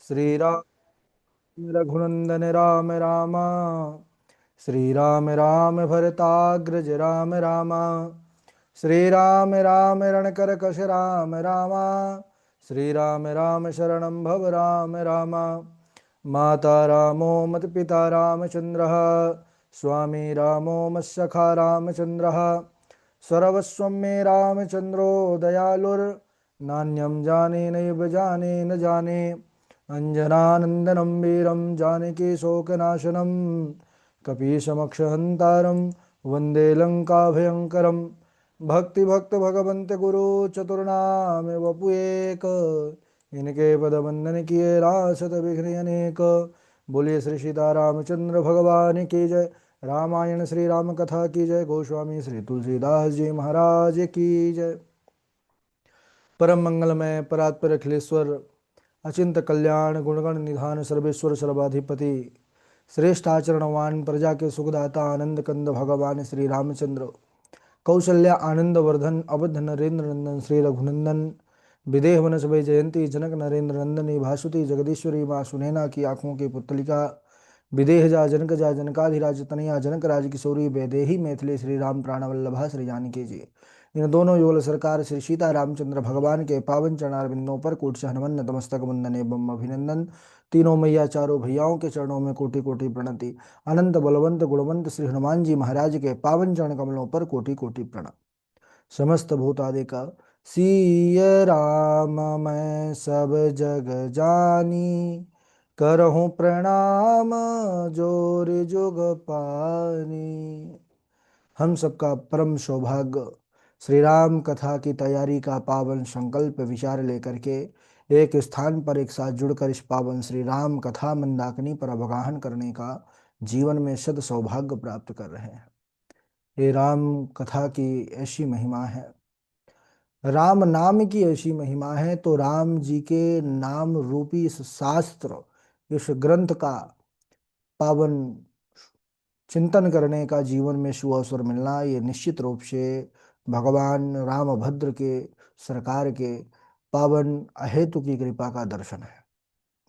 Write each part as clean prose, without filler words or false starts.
श्री राम रघुनंदन राम राम। श्री राम राम भरताग्रज राम राम। श्री राम राम रणकर कश राम राम। श्री राम राम शरणं भव राम राम। माता रामो मत पिता रामचंद्रः। स्वामी रामो मत्सखा रामचंद्रः। सर्वस्वं मे रामचंद्रो दयालुर्नान्यं जाने नैव जाने न जाने। अञ्जनानन्दनं वीरं जानकी शोकनाशनं कपीशमक्षहन्तारं वन्दे लङ्काभयङ्करं। भक्ति भगवन्त गुरु चतुर्नाम वपु एक। इनके पद वंदन किए रासत विघ्न अनेक। बोलिए श्री सीतारामचंद्र भगवान की जय। रामायण श्री राम कथा की जय। गोस्वामी श्री तुलसीदास जी महाराज की जय। परम मंगलमय परात्पर अखिलेश्वर अचिंत कल्याण गुणगण निधान सर्वेश्वर सर्वाधिपति श्रेष्ठ आचरणवान प्रजा के सुखदाता आनंद कंद भगवान श्री रामचंद्र कौशल्या आनंद वर्धन अवध नरेंद्र नंदन श्री रघुनंदन विदेह वन सभय जयंती जनक नरेंद्र नंदनी भासुती जगदीश्वरी माँ सुनैना की आंखों की पुतलिका विदेह जा जनकाधिराज तनया जनक राज किशोरी वैदेही मैथिली श्री राम प्राणवल्लभा श्री जानकी जी। इन दोनों युगल सरकार श्री सीता रामचंद्र भगवान के पावन चरणारविंदों पर कोटि सहनमन नतमस्तक वंदन एवं अभिनंदन। तीनों मैया चारों भैयाओं के चरणों में कोटि कोटि प्रणति। अनंत बलवंत गुणवंत श्री हनुमान जी महाराज के पावन चरण कमलों पर कोटि कोटि प्रणाम। समस्त भूतादि का सिय राम मैं सब जग जानी। करहूँ प्रणाम जोर जुग पानी। हम सबका परम सौभाग्य श्री राम कथा की तैयारी का पावन संकल्प विचार लेकर के एक स्थान पर एक साथ जुड़कर इस पावन श्री राम कथा मंदाकिनी पर अवगाहन करने का जीवन में सद सौभाग्य प्राप्त कर रहे हैं। ये राम कथा की ऐसी महिमा है, राम नाम की ऐसी महिमा है, तो राम जी के नाम रूपी इस शास्त्र इस ग्रंथ का पावन चिंतन करने का जीवन में सुअवसर मिलना ये निश्चित रूप से भगवान रामभद्र के सरकार के पावन अहेतु की कृपा का दर्शन है।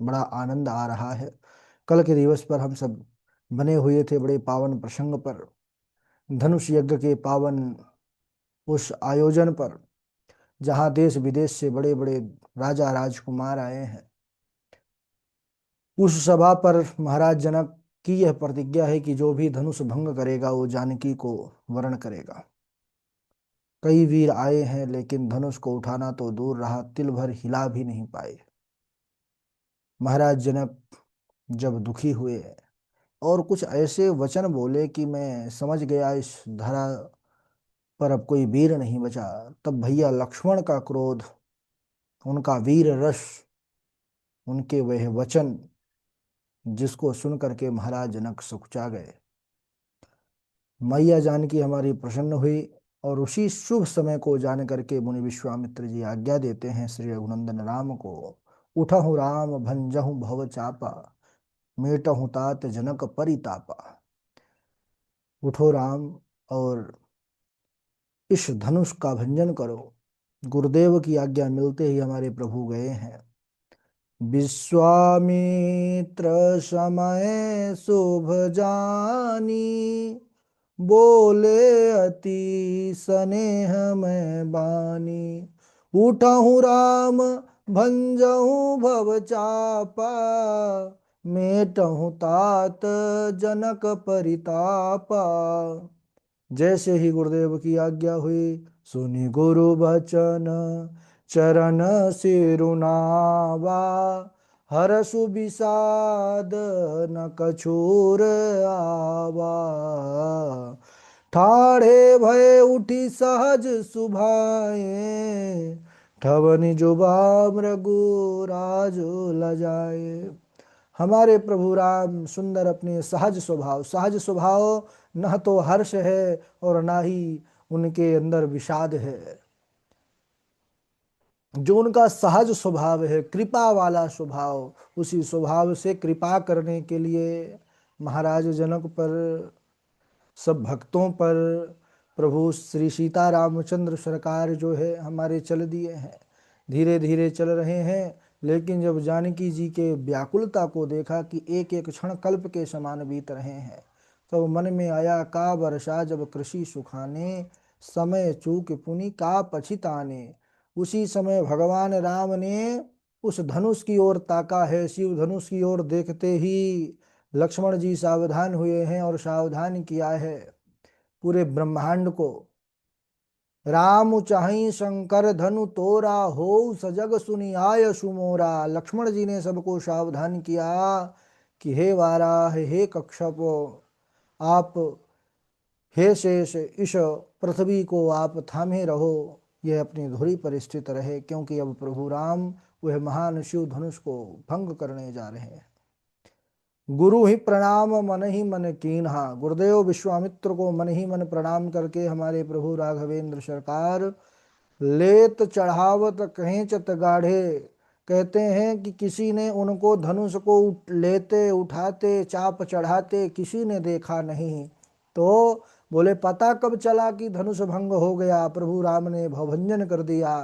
बड़ा आनंद आ रहा है। कल के दिवस पर हम सब बने हुए थे बड़े पावन प्रसंग पर, धनुष यज्ञ के पावन उस आयोजन पर जहाँ देश विदेश से बड़े बड़े राजा राजकुमार आए हैं। उस सभा पर महाराज जनक की यह प्रतिज्ञा है कि जो भी धनुष भंग करेगा वो जानकी को वरण करेगा। कई वीर आए हैं लेकिन धनुष को उठाना तो दूर रहा, तिल भर हिला भी नहीं पाए। महाराज जनक जब दुखी हुए और कुछ ऐसे वचन बोले कि मैं समझ गया इस धरा पर अब कोई वीर नहीं बचा, तब भैया लक्ष्मण का क्रोध, उनका वीर रस, उनके वह वचन जिसको सुन करके महाराज जनक सुखचा गए। मैया जानकी हमारी प्रसन्न हुई और उसी शुभ समय को जान करके मुनि विश्वामित्र जी आज्ञा देते हैं श्री रघुनंदन राम को, उठहु राम भंजहु भव चापा, मेटहु तात जनक परितापा। उठो राम और इस धनुष का भंजन करो। गुरुदेव की आज्ञा मिलते ही हमारे प्रभु गए हैं। विश्वामित्र समय शुभ जानी, बोले अति स्नेह में बानी। उठहु राम भंजहु भव चापा, मेटहु तात जनक परितापा। जैसे ही गुरुदेव की आज्ञा हुई, सुनि गुरु बचन चरण सिरुनावा। हरसु विषाद न कछूर आवा, ठाढ़े भय उठी सहज सुभाए। ठवनि जुबा मृगु राजु लजाए। हमारे प्रभु राम सुंदर अपने सहज स्वभाव न तो हर्ष है और ना ही उनके अंदर विषाद है। जो उनका सहज स्वभाव है, कृपा वाला स्वभाव, उसी स्वभाव से कृपा करने के लिए महाराज जनक पर, सब भक्तों पर प्रभु श्री सीता रामचंद्र सरकार जो है हमारे चल दिए हैं। धीरे धीरे चल रहे हैं। लेकिन जब जानकी जी के व्याकुलता को देखा कि एक एक क्षण कल्प के समान बीत रहे हैं, तो मन में आया का वर्षा जब कृषि सुखाने, समय चूक पुनि का पछिताने। उसी समय भगवान राम ने उस धनुष की ओर ताका है। शिव धनुष की ओर देखते ही लक्ष्मण जी सावधान हुए हैं और सावधान किया है पूरे ब्रह्मांड को। राम चाहि शंकर धनु तोरा, हो सजग सुनि आय सुमोरा। लक्ष्मण जी ने सबको सावधान किया कि हे वाराह, हे कच्छप, आप, हे शेष, इस पृथ्वी को आप थामे रहो, यह अपनी धुरी पर स्थित रहे, क्योंकि अब प्रभु राम वह महान शिव धनुष को भंग करने जा रहे हैं। गुरु ही प्रणाम मन ही मन कीन्हा। गुरुदेव विश्वामित्र को मन ही मन प्रणाम करके हमारे प्रभु राघवेंद्र सरकार लेत चढ़ावत कहेंचत गाढ़े। कहते हैं कि किसी ने उनको धनुष को लेते उठाते चाप चढ़ाते किसी ने देखा नहीं। तो बोले पता कब चला कि धनुष भंग हो गया, प्रभु राम ने भवभंजन कर दिया।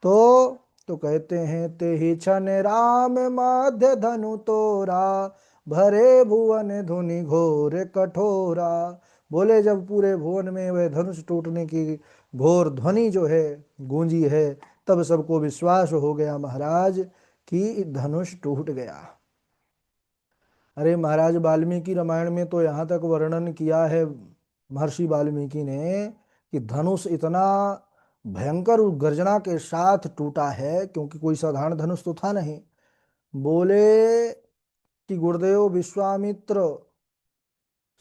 तो कहते हैं ते ही छन राम माध्य धनु तोरा, भरे भुवन धुनि घोर कठोरा। बोले जब पूरे भुवन में वह धनुष टूटने की घोर ध्वनि जो है गूंजी है, तब सबको विश्वास हो गया महाराज कि धनुष टूट गया। अरे महाराज, वाल्मीकि रामायण में तो यहाँ तक वर्णन किया है महर्षि वाल्मीकि ने कि धनुष इतना भयंकर गर्जना के साथ टूटा है, क्योंकि कोई साधारण धनुष तो था नहीं। बोले कि गुरुदेव विश्वामित्र,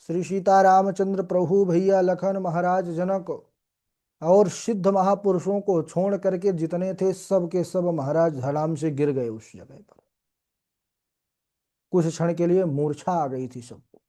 श्री सीता रामचंद्र प्रभु, भैया लखन, महाराज जनक और सिद्ध महापुरुषों को छोड़ करके जितने थे सब के सब महाराज धड़ाम से गिर गए उस जगह पर। कुछ क्षण के लिए मूर्छा आ गई थी सबको।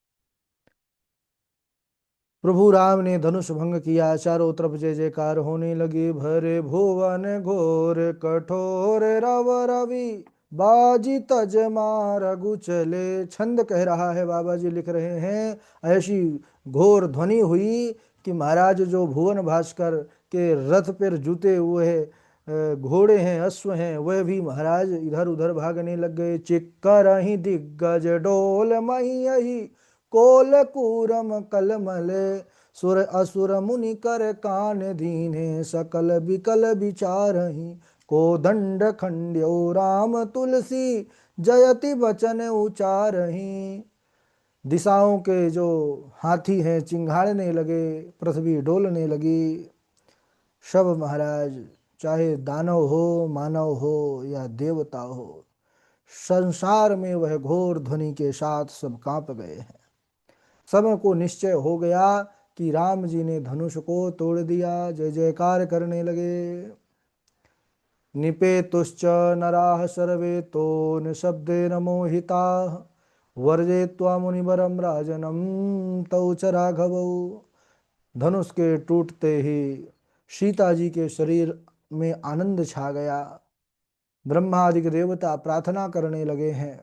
प्रभु राम ने धनुष भंग किया, चारों तरफ जय जयकार होने लगी। भरे भुवन घोर कठोर, रव रवि बाजी तज मारगु चले। छंद कह रहा है, बाबा जी लिख रहे हैं, ऐसी घोर ध्वनि हुई कि महाराज जो भुवन भास्कर के रथ पर जुते हुए घोड़े हैं, अश्व हैं, वह भी महाराज इधर उधर भागने लग गए। चिक्कर ही दिग्गज डोल मही, कोल कूरम कलमले। सुर असुर मुनि कर कान दीने, सकल बिकल विचारहि। को दंड खंड्यो राम तुलसी, जयति वचन उचारहि। दिशाओं के जो हाथी हैं चिंघाड़ने लगे, पृथ्वी डोलने लगी। सब महाराज, चाहे दानव हो, मानव हो या देवता हो, संसार में वह घोर ध्वनि के साथ सब कांप गए हैं। समय को निश्चय हो गया कि राम जी ने धनुष को तोड़ दिया। जय जयकार करने लगे। निपेतुश्च नराः सर्वे तो निशब्देन मोहिताः, वर्जयित्वा मुनिवरं राजनं तौ च राघवौ। धनुष के टूटते ही सीता जी के शरीर में आनंद छा गया। ब्रह्मादिक देवता प्रार्थना करने लगे हैं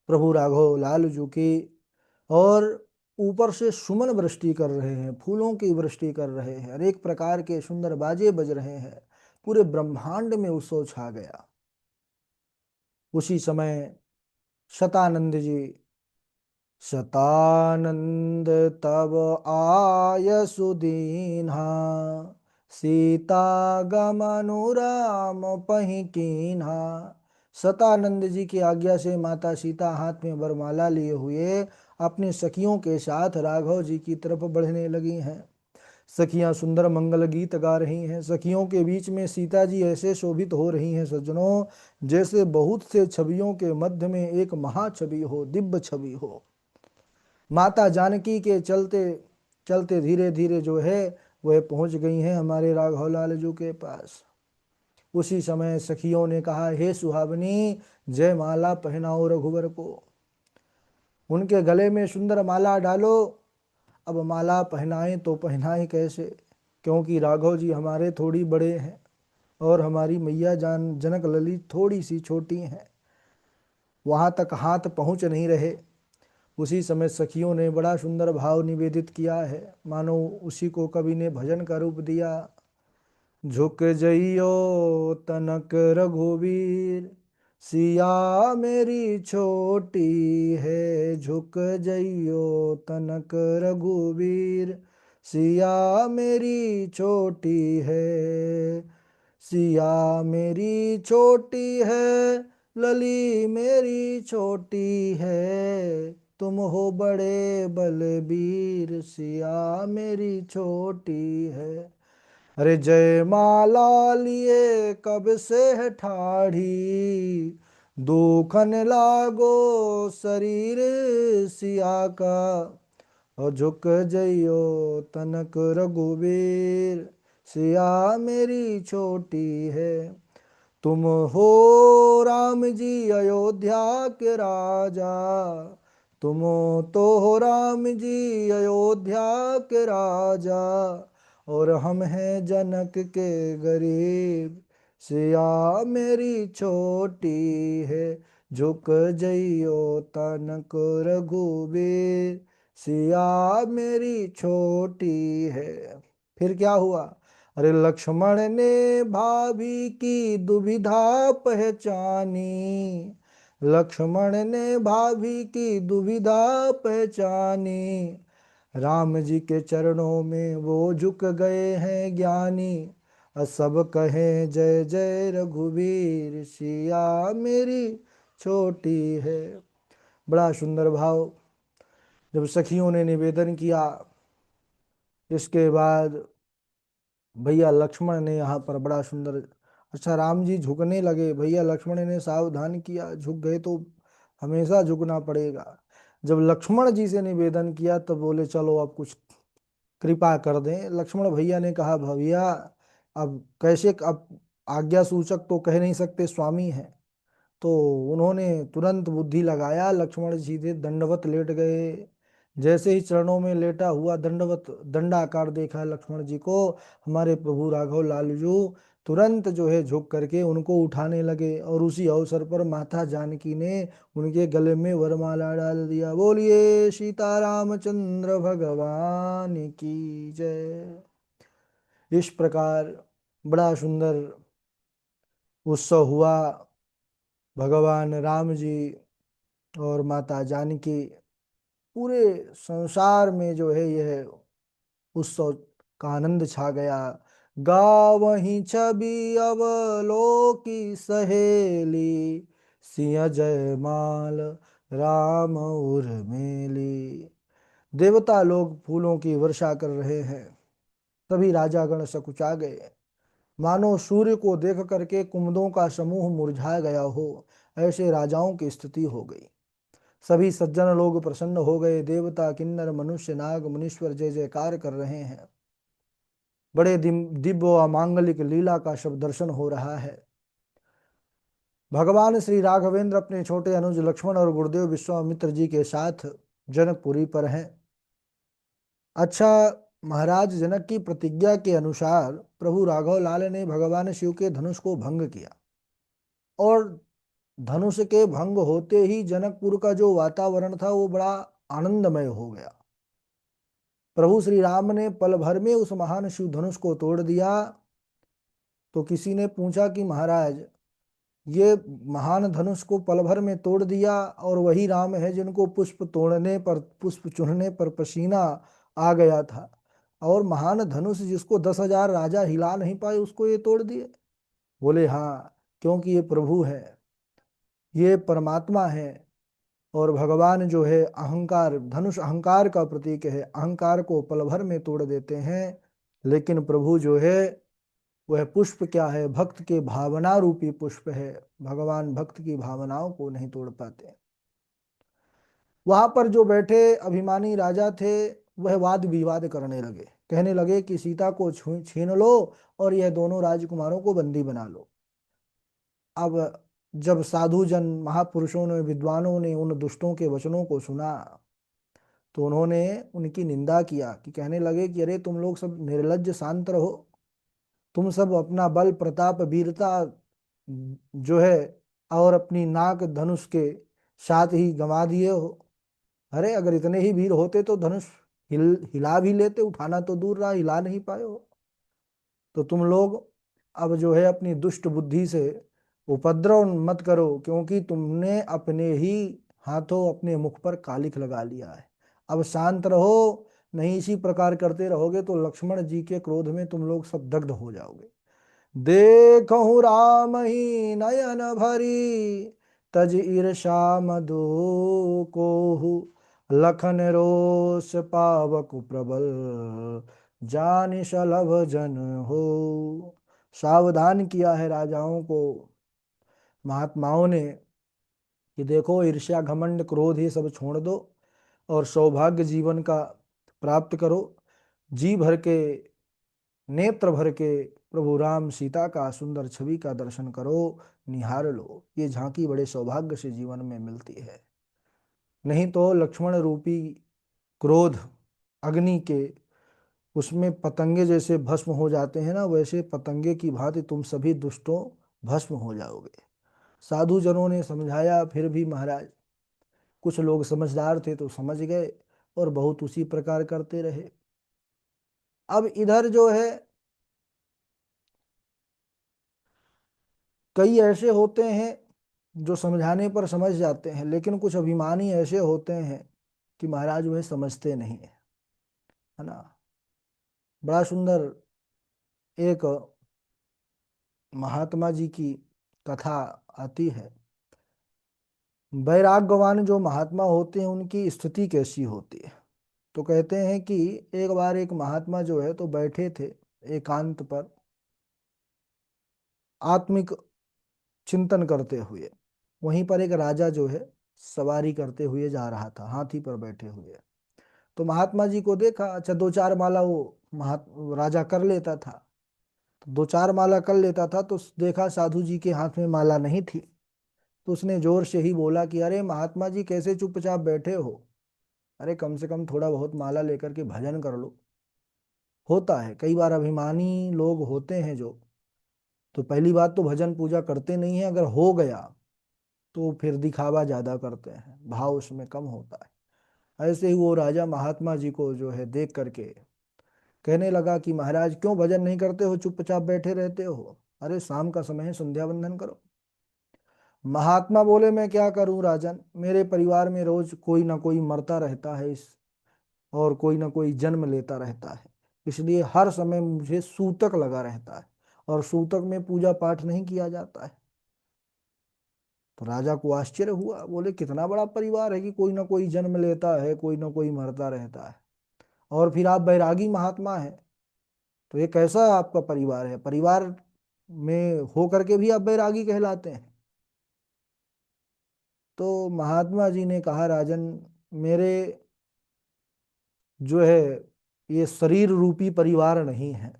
प्रभु राघव लाल जू की, और ऊपर से सुमन वृष्टि कर रहे हैं, फूलों की वृष्टि कर रहे हैं, अनेक प्रकार के सुंदर बाजे बज रहे हैं। पूरे ब्रह्मांड में उत्सव छा गया। उसी समय शतानंद जी, शतानंद तब आय सुदीन्हा, सीता गमनु राम पहि कीन्हा। शतानंद जी की आज्ञा से माता सीता हाथ में वरमाला लिए हुए अपनी सखियों के साथ राघव जी की तरफ बढ़ने लगी हैं। सखियां सुंदर मंगल गीत गा रही हैं। सखियों के बीच में सीता जी ऐसे शोभित हो रही हैं सज्जनों, जैसे बहुत से छवियों के मध्य में एक महाछवि हो, दिव्य छवि हो। माता जानकी के चलते चलते धीरे धीरे जो है वह पहुंच गई हैं हमारे राघव लाल जू के पास। उसी समय सखियों ने कहा, हे सुहावनी, जय माला पहनाओ रघुवर को। उनके गले में सुंदर माला डालो। अब माला पहनाएं तो पहनाएं कैसे, क्योंकि राघव जी हमारे थोड़ी बड़े हैं और हमारी मैया जान जनक ललित थोड़ी सी छोटी हैं, वहाँ तक हाथ पहुँच नहीं रहे। उसी समय सखियों ने बड़ा सुंदर भाव निवेदित किया है, मानो उसी को कवि ने भजन का रूप दिया। झुक जइयो तनक रघुवीर, सिया मेरी छोटी है। झुक जइयो तनक रघुवीर, सिया मेरी छोटी है। सिया मेरी छोटी है, लली मेरी छोटी है। तुम हो बड़े बलबीर, सिया मेरी छोटी है। अरे जय माला लिए कब से है ठाढ़ी, दुखन लागो शरीर सिया का। और झुक जइयो तनक रघुवीर, सिया मेरी छोटी है। तुम हो राम जी अयोध्या के राजा, तुम तो हो राम जी अयोध्या के राजा। और हम हैं जनक के गरीब, सिया मेरी छोटी है। झुक जइयो तनक रघुबीर, सिया मेरी छोटी है। फिर क्या हुआ? अरे लक्ष्मण ने भाभी की दुविधा पहचानी, लक्ष्मण ने भाभी की दुविधा पहचानी। राम जी के चरणों में वो झुक गए हैं ज्ञानी। सब कहें जय जय रघुवीर, सिया मेरी छोटी है। बड़ा सुंदर भाव। जब सखियों ने निवेदन किया, इसके बाद भैया लक्ष्मण ने यहाँ पर बड़ा सुंदर, अच्छा राम जी झुकने लगे, भैया लक्ष्मण ने सावधान किया, झुक गए तो हमेशा झुकना पड़ेगा। जब लक्ष्मण जी से निवेदन किया तब बोले चलो अब कुछ कृपा कर दें। लक्ष्मण भैया ने कहा भैया अब कैसे, अब आज्ञा सूचक तो कह नहीं सकते, स्वामी हैं। तो उन्होंने तुरंत बुद्धि लगाया, लक्ष्मण सीधे दंडवत लेट गए। जैसे ही चरणों में लेटा हुआ दंडवत दंडाकार देखा लक्ष्मण जी को, हमारे प्रभु राघव लालजू तुरंत जो है झुक करके उनको उठाने लगे। और उसी अवसर पर माता जानकी ने उनके गले में वरमाला डाल दिया। बोलिए सीतारामचंद्र भगवान की जय। इस प्रकार बड़ा सुंदर उत्सव हुआ। भगवान राम जी और माता जानकी, पूरे संसार में जो है यह उत्सव का आनंद छा गया। गावहीं छवि अवलोकी सहेली, सिया जयमाल राम उर्मिली। देवता लोग फूलों की वर्षा कर रहे हैं। तभी राजागण सकुचा गए, मानो सूर्य को देख करके कुमुदों का समूह मुरझा गया हो, ऐसे राजाओं की स्थिति हो गई। सभी सज्जन लोग प्रसन्न हो गए। देवता किन्नर मनुष्य नाग मुनीश्वर जय जयकार कर रहे हैं। बड़े दिव्य व मांगलिक लीला का सब दर्शन हो रहा है। भगवान श्री राघवेंद्र अपने छोटे अनुज लक्ष्मण और गुरुदेव विश्वामित्र जी के साथ जनकपुरी पर हैं। अच्छा, महाराज जनक की प्रतिज्ञा के अनुसार प्रभु राघव लाल ने भगवान शिव के धनुष को भंग किया। और धनुष के भंग होते ही जनकपुर का जो वातावरण था वो बड़ा आनंदमय हो गया। प्रभु श्री राम ने पल भर में उस महान शिव धनुष को तोड़ दिया। तो किसी ने पूछा कि महाराज, ये महान धनुष को पल भर में तोड़ दिया और वही राम है जिनको पुष्प तोड़ने पर, पुष्प चुनने पर पसीना आ गया था, और महान धनुष जिसको 10,000 राजा हिला नहीं पाए उसको ये तोड़ दिए? बोले हाँ, क्योंकि ये प्रभु है, ये परमात्मा है। और भगवान जो है अहंकार, धनुष अहंकार का प्रतीक है, अहंकार को पल भर में तोड़ देते हैं। लेकिन प्रभु जो है वह पुष्प क्या है? भक्त के भावना रूपी पुष्प है। भगवान भक्त की भावनाओं को नहीं तोड़ पाते। वहां पर जो बैठे अभिमानी राजा थे वह वाद विवाद करने लगे, कहने लगे कि सीता को छीन लो और यह दोनों राजकुमारों को बंदी बना लो। अब जब साधु जन महापुरुषों ने, विद्वानों ने उन दुष्टों के वचनों को सुना तो उन्होंने उनकी निंदा किया, कि कहने लगे कि अरे तुम लोग सब निर्लज्ज शांत रहो, तुम सब अपना बल प्रताप वीरता जो है और अपनी नाक धनुष के साथ ही गंवा दिए हो। अरे अगर इतने ही वीर होते तो धनुष हिला भी लेते, उठाना तो दूर रहा, हिला नहीं पाए हो। तो तुम लोग अब जो है अपनी दुष्ट बुद्धि से उपद्रव मत करो, क्योंकि तुमने अपने ही हाथों अपने मुख पर कालिख लगा लिया है। अब शांत रहो, नहीं इसी प्रकार करते रहोगे तो लक्ष्मण जी के क्रोध में तुम लोग सब दग्ध हो जाओगे। देखहु राम ही नयन भरी, तज ईर्षा मधु कोहु, लखन रोष पावक प्रबल, जानि सलभ जन हो। सावधान किया है राजाओं को, महात्माओं ने, कि देखो ईर्ष्या घमंड क्रोध ये सब छोड़ दो और सौभाग्य जीवन का प्राप्त करो। जी भर के, नेत्र भर के प्रभु राम सीता का सुंदर छवि का दर्शन करो, निहार लो। ये झांकी बड़े सौभाग्य से जीवन में मिलती है। नहीं तो लक्ष्मण रूपी क्रोध अग्नि के, उसमें पतंगे जैसे भस्म हो जाते हैं ना, वैसे पतंगे की भांति तुम सभी दुष्टों भस्म हो जाओगे। साधु जनों ने समझाया, फिर भी महाराज कुछ लोग समझदार थे तो समझ गए और बहुत उसी प्रकार करते रहे। अब इधर जो है कई ऐसे होते हैं जो समझाने पर समझ जाते हैं, लेकिन कुछ अभिमानी ऐसे होते हैं कि महाराज वह समझते नहीं है ना। बड़ा सुंदर एक महात्मा जी की कथा आती है। वैराग्यवान जो महात्मा होते हैं उनकी स्थिति कैसी होती है, तो कहते हैं कि एक बार एक महात्मा जो है तो बैठे थे एकांत पर, आत्मिक चिंतन करते हुए। वहीं पर एक राजा जो है सवारी करते हुए जा रहा था, हाथी पर बैठे हुए। तो महात्मा जी को देखा, अच्छा दो चार माला वो महा राजा कर लेता था, तो दो चार माला कर लेता था, तो देखा साधु जी के हाथ में माला नहीं थी। तो उसने जोर से ही बोला कि अरे महात्मा जी कैसे चुपचाप बैठे हो, अरे कम से कम थोड़ा बहुत माला लेकर के भजन कर लो। होता है कई बार अभिमानी लोग होते हैं जो, तो पहली बात तो भजन पूजा करते नहीं है, अगर हो गया तो फिर दिखावा ज्यादा करते हैं, भाव उसमें कम होता है। ऐसे ही वो राजा महात्मा जी को जो है देख करके कहने लगा कि महाराज क्यों भजन नहीं करते हो, चुपचाप बैठे रहते हो, अरे शाम का समय है, संध्या वंदन करो। महात्मा बोले मैं क्या करूं राजन, मेरे परिवार में रोज कोई ना कोई मरता रहता है इस, और कोई ना कोई जन्म लेता रहता है, इसलिए हर समय मुझे सूतक लगा रहता है, और सूतक में पूजा पाठ नहीं किया जाता है। तो राजा को आश्चर्य हुआ, बोले कितना बड़ा परिवार है कि कोई ना कोई जन्म लेता है, कोई ना कोई मरता रहता है, और फिर आप बैरागी महात्मा हैं, तो ये कैसा आपका परिवार है, परिवार में हो करके भी आप बैरागी कहलाते हैं। तो महात्मा जी ने कहा राजन, मेरे जो है ये शरीर रूपी परिवार नहीं है।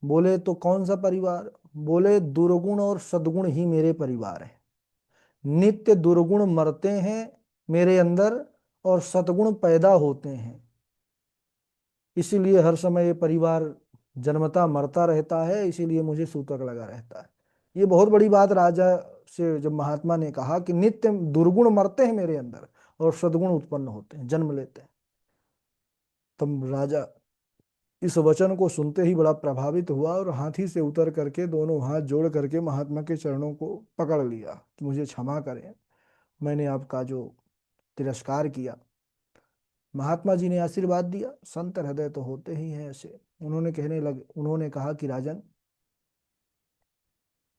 बोले तो कौन सा परिवार, बोले दुर्गुण और सद्गुण ही मेरे परिवार है। नित्य दुर्गुण मरते हैं मेरे अंदर और सद्गुण पैदा होते हैं, इसीलिए हर समय ये परिवार जन्मता मरता रहता है, इसीलिए मुझे सूतक लगा रहता है। ये बहुत बड़ी बात राजा से जब महात्मा ने कहा कि नित्य दुर्गुण मरते हैं मेरे अंदर और सद्गुण उत्पन्न होते हैं, जन्म लेते हैं, तब राजा इस वचन को सुनते ही बड़ा प्रभावित हुआ और हाथी से उतर करके दोनों हाथ जोड़ करके महात्मा के चरणों को पकड़ लिया कि मुझे क्षमा करें, मैंने आपका जो तिरस्कार किया। महात्मा जी ने आशीर्वाद दिया, संत हृदय तो होते ही हैं ऐसे। उन्होंने कहा कि राजन,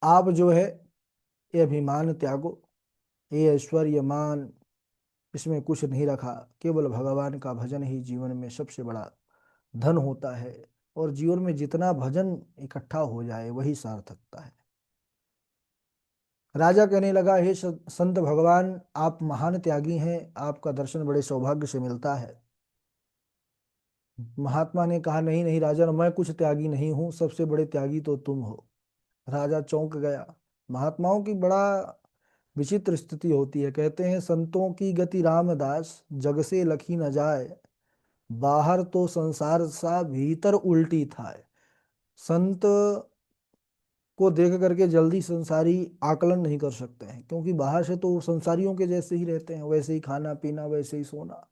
आप जो है ये अभिमान त्यागो, ये ऐश्वर्य मान इसमें कुछ नहीं रखा, केवल भगवान का भजन ही जीवन में सबसे बड़ा धन होता है, और जीवन में जितना भजन इकट्ठा हो जाए वही सार्थकता है। राजा कहने लगा, हे संत भगवान, आप महान त्यागी हैं, आपका दर्शन बड़े सौभाग्य से मिलता है। महात्मा ने कहा, नहीं नहीं राजन, मैं कुछ त्यागी नहीं हूं, सबसे बड़े त्यागी तो तुम हो। राजा चौंक गया। महात्माओं की बड़ा विचित्र स्थिति होती है, कहते हैं संतों की गति रामदास, जग से लखी न जाए, बाहर तो संसार सा भीतर उल्टी था। संत को देख करके जल्दी संसारी आकलन नहीं कर सकते हैं, क्योंकि बाहर से तो वो संसारियों के जैसे ही रहते हैं, वैसे ही खाना पीना, वैसे ही सोना,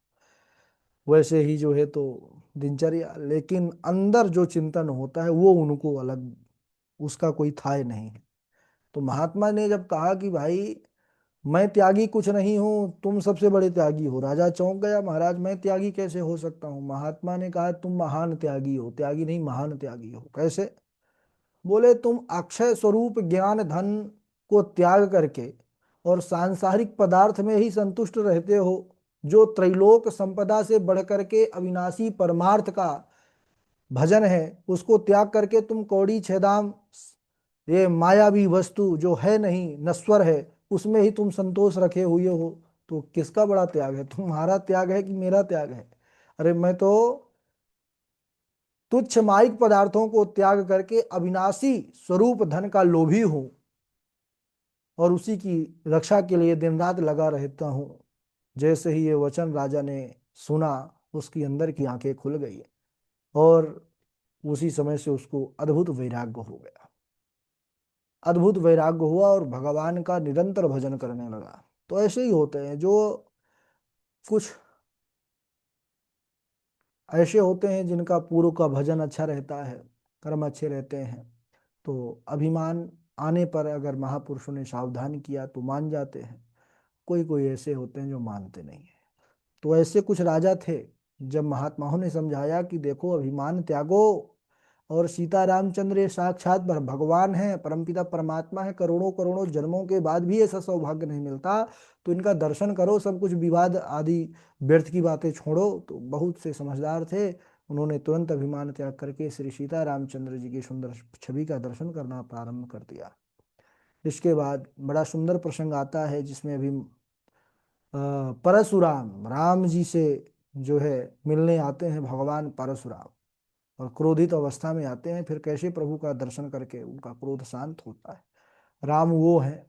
वैसे ही जो है तो दिनचर्या, लेकिन अंदर जो चिंतन होता है वो उनको अलग उसका कोई था नहीं है। तो महात्मा ने जब कहा कि भाई मैं त्यागी कुछ नहीं हूं, तुम सबसे बड़े त्यागी हो, राजा चौंक गया, महाराज मैं त्यागी कैसे हो सकता हूँ। महात्मा ने कहा तुम महान त्यागी हो, त्यागी नहीं महान त्यागी हो। कैसे? बोले तुम अक्षय स्वरूप ज्ञान धन को त्याग करके और सांसारिक पदार्थ में ही संतुष्ट रहते हो, जो त्रैलोक संपदा से बढ़ करके अविनाशी परमार्थ का भजन है उसको त्याग करके तुम कौड़ी छेदाम ये मायावी वस्तु जो है नहीं, नश्वर है, उसमें ही तुम संतोष रखे हुए हो। तो किसका बड़ा त्याग है, तुम्हारा त्याग है कि मेरा त्याग है? अरे मैं तो तुच्छ माइक पदार्थों को त्याग करके अविनाशी स्वरूप धन का लोभी हूं और उसी की रक्षा के लिए दिन रात लगा रहता हूं। जैसे ही ये वचन राजा ने सुना, उसकी अंदर की आंखें खुल गई और उसी समय से उसको अद्भुत वैराग्य हो गया। अद्भुत वैराग्य हुआ और भगवान का निरंतर भजन करने लगा। तो ऐसे ही होते हैं, जो कुछ ऐसे होते हैं जिनका पूर्व का भजन अच्छा रहता है, कर्म अच्छे रहते हैं, तो अभिमान आने पर अगर महापुरुषों ने सावधान किया तो मान जाते हैं। कोई कोई ऐसे होते हैं जो मानते नहीं है। तो ऐसे कुछ राजा थे, जब महात्माओं ने समझाया कि देखो अभिमान त्यागो, और सीता रामचंद्र ये साक्षात भगवान है, परमपिता परमात्मा है, करोड़ों करोड़ों जन्मों के बाद भी ऐसा सौभाग्य नहीं मिलता, तो इनका दर्शन करो, सब कुछ विवाद आदि व्यर्थ की बातें छोड़ो। तो बहुत से समझदार थे, उन्होंने तुरंत अभिमान त्याग करके श्री सीता रामचंद्र जी की सुंदर छवि का दर्शन करना प्रारंभ कर दिया। इसके बाद बड़ा सुंदर प्रसंग आता है जिसमें अभी परशुराम राम जी से जो है मिलने आते हैं भगवान परशुराम, और क्रोधित अवस्था में आते हैं। फिर कैसे प्रभु का दर्शन करके उनका क्रोध शांत होता है। राम वो है,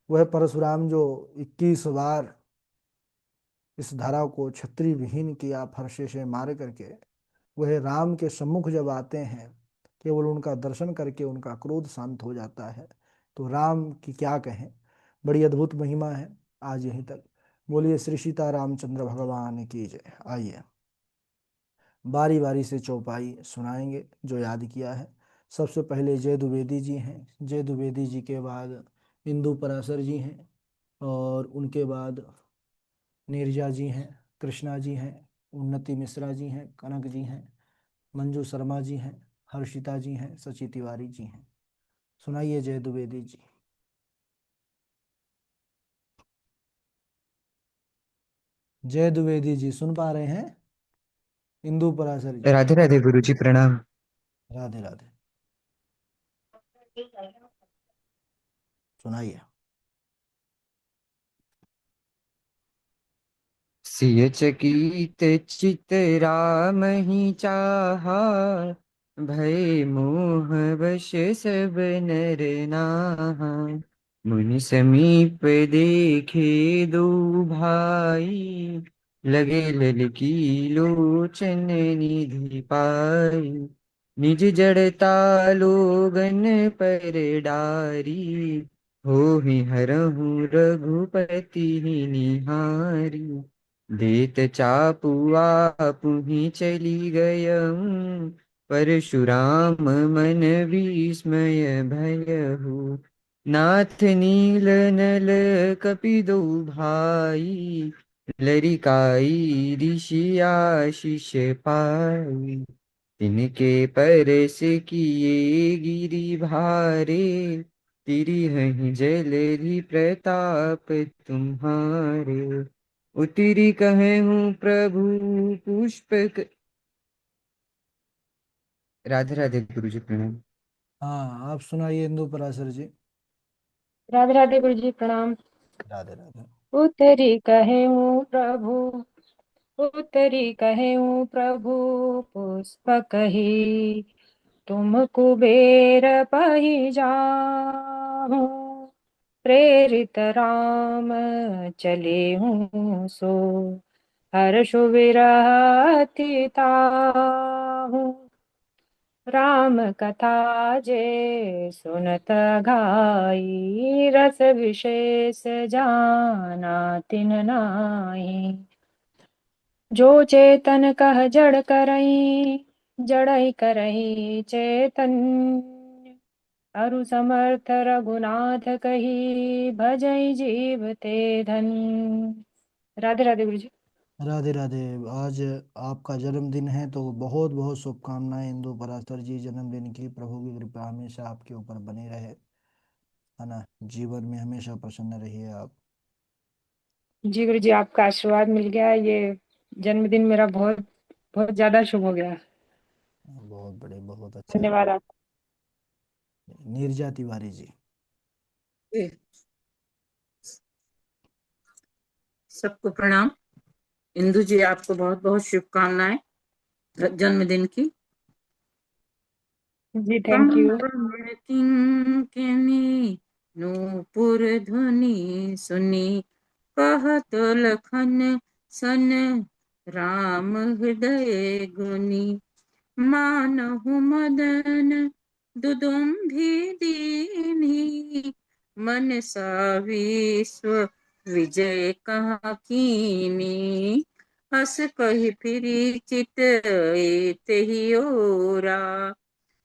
वह परशुराम जो 21 बार इस धरा को क्षत्रिय विहीन किया, फरसे से मार करके, वह राम के सम्मुख जब आते हैं, केवल उनका दर्शन करके उनका क्रोध शांत हो जाता है। तो राम की क्या कहें, बड़ी अद्भुत महिमा है। आज यहीं तक। बोलिए श्री सीता रामचंद्र भगवान की जय। आइए बारी बारी से चौपाई सुनाएंगे जो याद किया है। सबसे पहले जय द्विवेदी जी हैं, जय द्विवेदी जी के बाद इंदु पराशर जी हैं, और उनके बाद नीरजा जी हैं, कृष्णा जी हैं, उन्नति मिश्रा जी हैं, कनक जी हैं, मंजू शर्मा जी हैं, हर्षिता जी हैं, सची तिवारी जी हैं। सुनाइए जय द्विवेदी जी। जय द्विवेदी जी सुन पा रहे हैं? इंदु पराशर जी। राधे राधे गुरु जी, प्रणाम। राधे राधे। सुनाइए। सिय चकित चित राम ही चाहा, भय मोह वश सब नर नाहा। मुनि समीप देखे दो भाई, लगे ललकी लोचन निधि पाई। निज जड़ता लोगन पर डारी, होहि हरहु रघुपति निहारी। देत चापु पुहि चली गयऊँ, परशुराम मन विस्मय भयहु। नाथ नील नल कपि दो भाई, लरिकाई ऋषि आशीष पाई। तिनके परस किए गिरि भारे, तिरिहहि जलधि प्रताप तुम्हारे। उतरी कहूँ प्रभु पुष्पक। राधे राधे गुरु जी, प्रणाम। हाँ आप सुनाइए इंदु पराशर जी। राधे राधे गुरु जी प्रणाम। राधे राधे। उत्तरी कहेऊ प्रभु, उत्तरी कहेऊ प्रभु, पुष्प कही तुम कुबेर पही जाहू। प्रेरित राम चले हूँ सो, हर्ष विरह अति ताहू। राम कथा जे सुनत घाई, रस विशेष जाना तिन नाई। जो चेतन कह जड़ करई, जड़ई करई चेतन। अरु समर्थ रघुनाथ कही भजई जीव ते धन। राधे राधे गुरु जी। राधे राधे। आज आपका जन्मदिन है तो बहुत बहुत शुभकामनाएं इंदु पराशर जी जन्मदिन की। प्रभु की कृपा हमेशा आपके ऊपर बनी रहे, है ना। जीवन में हमेशा प्रसन्न रहिए आप। जी गुरु जी, आपका आशीर्वाद मिल गया, ये जन्मदिन मेरा बहुत बहुत ज्यादा शुभ हो गया। बहुत बड़े, बहुत अच्छा। धन्यवाद आप। नीरजा तिवारी जी। सबको प्रणाम। इंदु जी, आपको बहुत बहुत शुभकामनाएं जन्मदिन की। जी थैंक यू। किंकिणी नूपुर ध्वनि सुनी, कहत लखन सन राम हृदय गुनी। मानहु मदन दुदुम्भी दीनी, मनसा विश्व विजय कहा कीनी। हस कहि फिरी चित तेहि ओरा,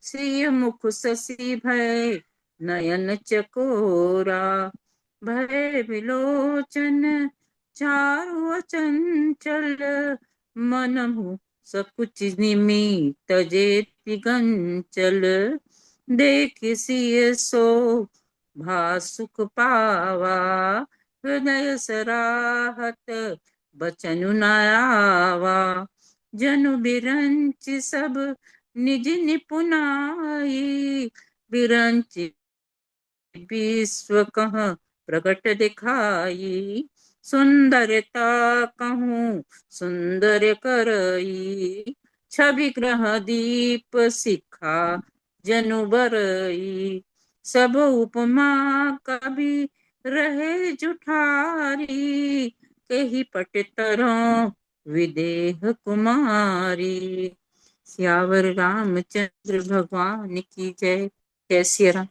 श्रिय मुख शशि भय नयन चकोरा। भय विलोचन चारु अचंचल, मनहु सकुच निमि तजेति गंचल। देख सिय सो भासुक पावा, हृदय सराहत बचनु न आवा। जनु बिरंच सब निज निपुनाई, बिरंच विश्व कह प्रकट दिखाई। सुंदरता कहूँ सुंदर करई, छवि ग्रह दीप शिखा जनु बरई। सब उपमा कवि रहे जुठारी, कही पट तरह विदेह कुमारी। सियावर रामचंद्र भगवान की जय। जय सिया राम।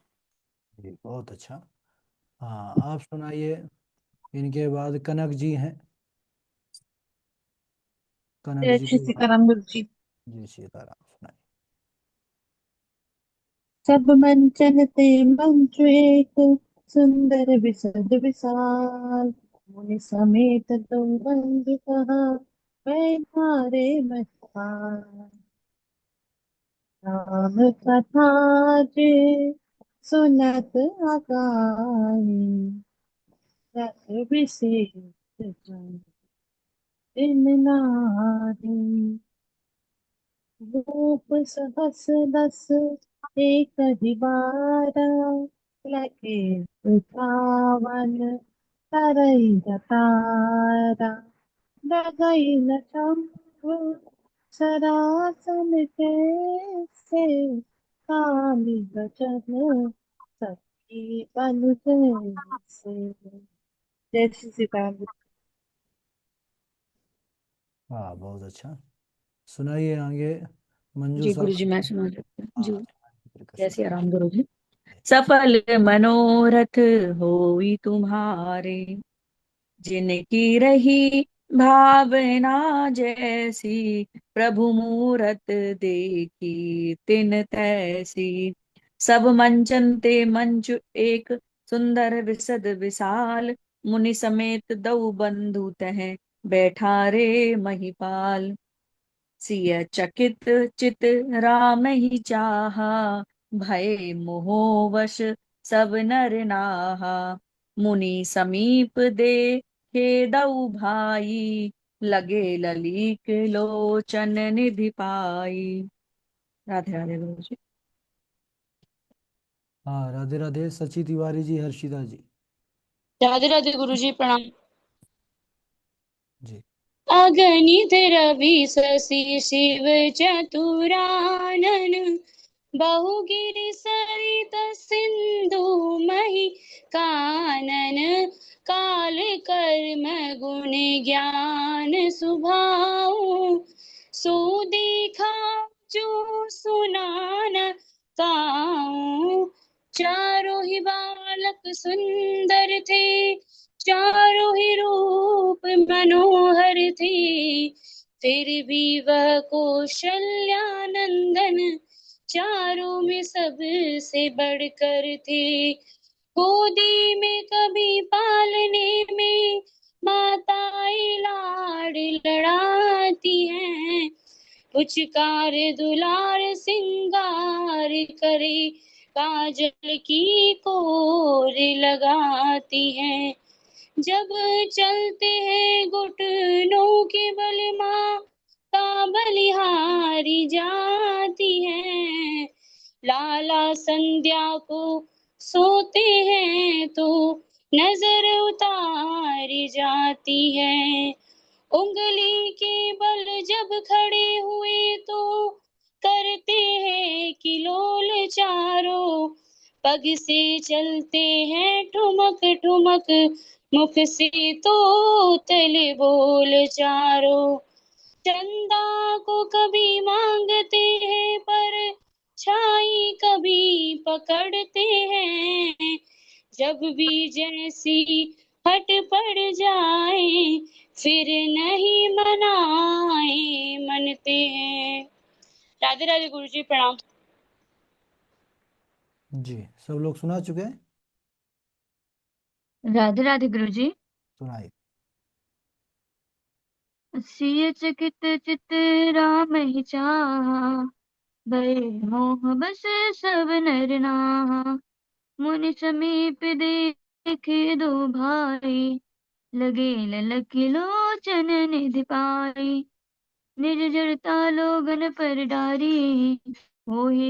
जी बहुत अच्छा। हाँ, आप सुनाइए। इनके बाद कनक जी हैं। कनक जय जी श्री को। सीताराम गुरु जी। जी सीताराम सुनाइए। सब मंचन ते मंचु एक, सुंदर विशद विशाल। मुनि समेत तो बंधु कहा, बैठारे मस्तान। राम कथा जे सुनत अगाई, रस विशेष जन दिन नारी। रूप सहस दस एक बारा, लगे उठावन तरई जतारा। डगई न चंपु सरासन कैसे, काली बचन सखी बन जैसे। जय श्री सीताराम। हाँ बहुत अच्छा। सुनाइए आगे। मंजू जी गुरु जी, साहब। मैं सुना देती हूँ जी। हाँ, जय कृष्ण। सिया राम गुरु जी। सफल मनोरथ होई तुम्हारे, जिनकी रही भावना जैसी, प्रभु मूरत देखी तिन तैसी। सब मंचन ते मंचु एक, सुंदर विशद विशाल। मुनि समेत दऊ बंधु तह, बैठा रे महिपाल। सिय चकित चित राम ही चाहा, भय मोह वश सब नर नाहा। मुनि समीप देखे दऊ भाई, लगे ललीक लोचन निधि पाई। राधे राधे गुरु जी। हाँ राधे राधे। सची तिवारी जी, हर्षिता जी। राधे राधे गुरु जी, प्रणाम। जी। अगणित रवि शशि शिव चतुरानन, बहुगिरि सरित सिंधु मही कानन। काल कर्म गुण ज्ञान सुभाऊ, सुदीखा जो सुनाना ताऊ। चारों ही बालक सुंदर थे, चारों ही रूप मनोहर थे। फिर भी वह कौशल्यानंदन, चारों में सबसे बढ़कर थे। गोदी में कभी पालने में माताएं लाड लड़ाती हैं। पुचकार दुलार सिंगार करे काजल की कोर लगाती हैं। जब चलते हैं घुटनों के बल माता बलिहारी जाती है। लाला संध्या को सोते हैं तो नजर उतारी जाती है। उंगली के बल जब खड़े हुए तो करते हैं किलोल चारों। पग से चलते हैं ठुमक ठुमक, मुख से तो तले बोल चारों। चंदा को कभी मांगते हैं पर छाई कभी पकड़ते हैं। जब भी जैसी हट पड़ जाए फिर नहीं मनाए मनते हैं। राधे राधे गुरु जी, प्रणाम। जी, सब लोग सुना चुके हैं? राधे राधे गुरुजी। सुनाइए। सिय चकित चित राम ही चाहा, भय मोह बस सब नर नाहा। मुनि समीप देखे दो भाई, लगे ललक लोचन निधि पाई। निज जड़ता लोगन पर डारी, मोहि